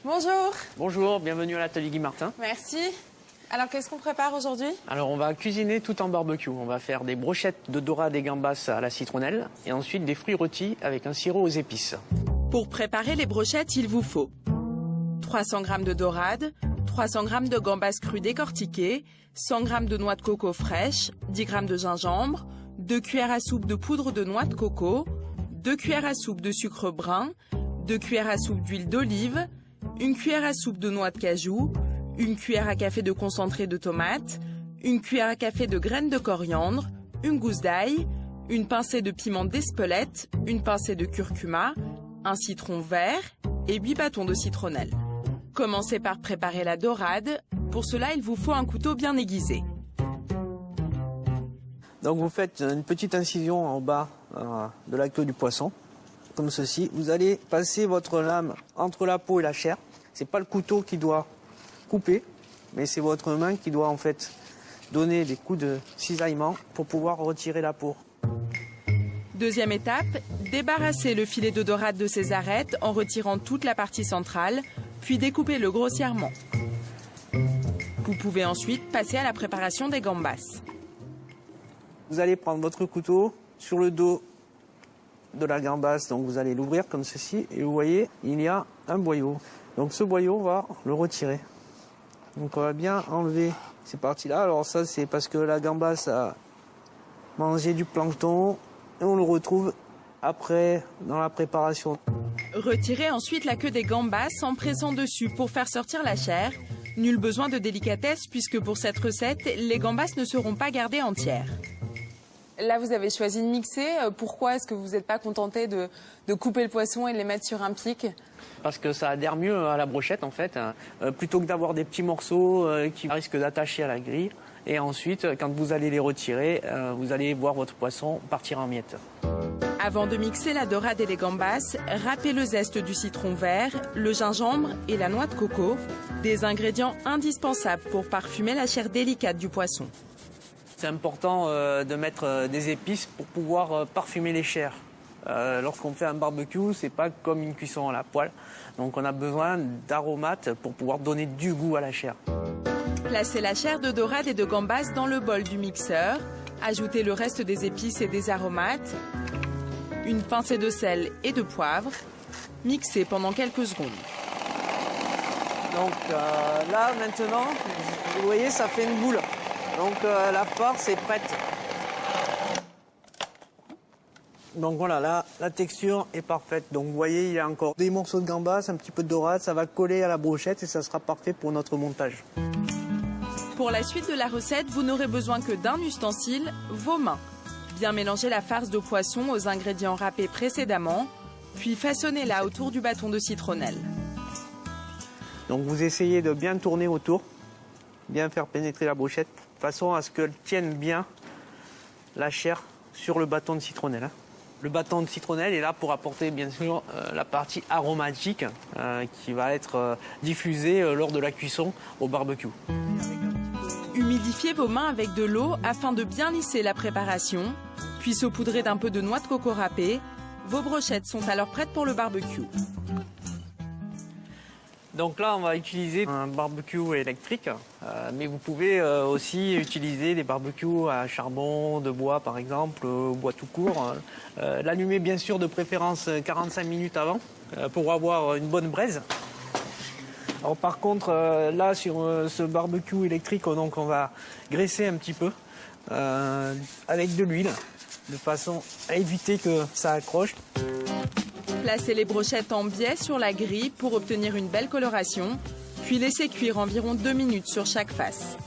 Bonjour. Bonjour, bienvenue à l'atelier Guy Martin. Merci. Alors, qu'est-ce qu'on prépare aujourd'hui? Alors, on va cuisiner tout en barbecue. On va faire des brochettes de dorade et gambas à la citronnelle et ensuite des fruits rôtis avec un sirop aux épices. Pour préparer les brochettes, il vous faut 300 g de dorade, 300 g de gambas crues décortiquées, 100 g de noix de coco fraîches, 10 g de gingembre, 2 cuillères à soupe de poudre de noix de coco, 2 cuillères à soupe de sucre brun, 2 cuillères à soupe d'huile d'olive, 1 cuillère à soupe de noix de cajou, 1 cuillère à café de concentré de tomate, 1 cuillère à café de graines de coriandre, une gousse d'ail, une pincée de piment d'Espelette, une pincée de curcuma, un citron vert et 8 bâtons de citronnelle. Commencez par préparer la dorade. Pour cela, il vous faut un couteau bien aiguisé. Donc vous faites une petite incision en bas de la queue du poisson, comme ceci. Vous allez passer votre lame entre la peau et la chair. C'est pas le couteau qui doit couper, mais c'est votre main qui doit en fait donner des coups de cisaillement pour pouvoir retirer la peau. Deuxième étape, débarrasser le filet de dorade de ses arêtes en retirant toute la partie centrale, puis découpez-le grossièrement. Vous pouvez ensuite passer à la préparation des gambas. Vous allez prendre votre couteau sur le dos de la gambasse, donc vous allez l'ouvrir comme ceci, et vous voyez, il y a un boyau. Donc ce boyau, on va le retirer. Donc on va bien enlever ces parties-là. Alors ça, c'est parce que la gambasse a mangé du plancton, et on le retrouve après dans la préparation. Retirez ensuite la queue des gambas en pressant dessus pour faire sortir la chair. Nul besoin de délicatesse puisque pour cette recette, les gambas ne seront pas gardées entières. Là, vous avez choisi de mixer. Pourquoi est-ce que vous n'êtes pas contenté de couper le poisson et de les mettre sur un pic? Parce que ça adhère mieux à la brochette en fait, plutôt que d'avoir des petits morceaux qui risquent d'attacher à la grille. Et ensuite, quand vous allez les retirer, vous allez voir votre poisson partir en miettes. Avant de mixer la dorade et les gambas, râpez le zeste du citron vert, le gingembre et la noix de coco, des ingrédients indispensables pour parfumer la chair délicate du poisson. C'est important de mettre des épices pour pouvoir parfumer les chairs. Lorsqu'on fait un barbecue, c'est pas comme une cuisson à la poêle. Donc on a besoin d'aromates pour pouvoir donner du goût à la chair. Placez la chair de dorade et de gambas dans le bol du mixeur. Ajoutez le reste des épices et des aromates. Une pincée de sel et de poivre. Mixez pendant quelques secondes. Donc là maintenant, vous voyez, ça fait une boule. Donc la farce est prête. Donc voilà, là, la texture est parfaite. Donc vous voyez, il y a encore des morceaux de gambas, un petit peu de dorade, ça va coller à la brochette et ça sera parfait pour notre montage. Pour la suite de la recette, vous n'aurez besoin que d'un ustensile, vos mains. Bien mélanger la farce de poisson aux ingrédients râpés précédemment, puis façonnez-la autour du bâton de citronnelle. Donc vous essayez de bien tourner autour, bien faire pénétrer la brochette, de façon à ce qu'elle tienne bien la chair sur le bâton de citronnelle. Le bâton de citronnelle est là pour apporter bien sûr la partie aromatique qui va être diffusée lors de la cuisson au barbecue. Humidifiez vos mains avec de l'eau afin de bien lisser la préparation, puis saupoudrez d'un peu de noix de coco râpée. Vos brochettes sont alors prêtes pour le barbecue. Donc là, on va utiliser un barbecue électrique, mais vous pouvez aussi utiliser des barbecues à charbon, de bois par exemple, bois tout court. L'allumer bien sûr de préférence 45 minutes avant pour avoir une bonne braise. Alors par contre, là sur ce barbecue électrique, donc, on va graisser un petit peu avec de l'huile, de façon à éviter que ça accroche. Placez les brochettes en biais sur la grille pour obtenir une belle coloration, puis laissez cuire environ 2 minutes sur chaque face.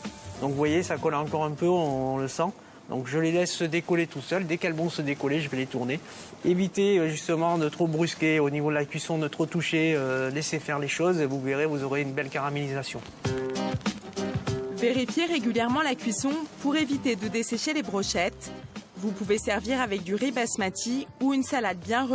Donc vous voyez, ça colle encore un peu, on le sent. Donc je les laisse se décoller tout seuls. Dès qu'elles vont se décoller, je vais les tourner. Évitez justement de trop brusquer au niveau de la cuisson, de trop toucher, laissez faire les choses et vous verrez, vous aurez une belle caramélisation. Vérifiez régulièrement la cuisson pour éviter de dessécher les brochettes. Vous pouvez servir avec du riz basmati ou une salade bien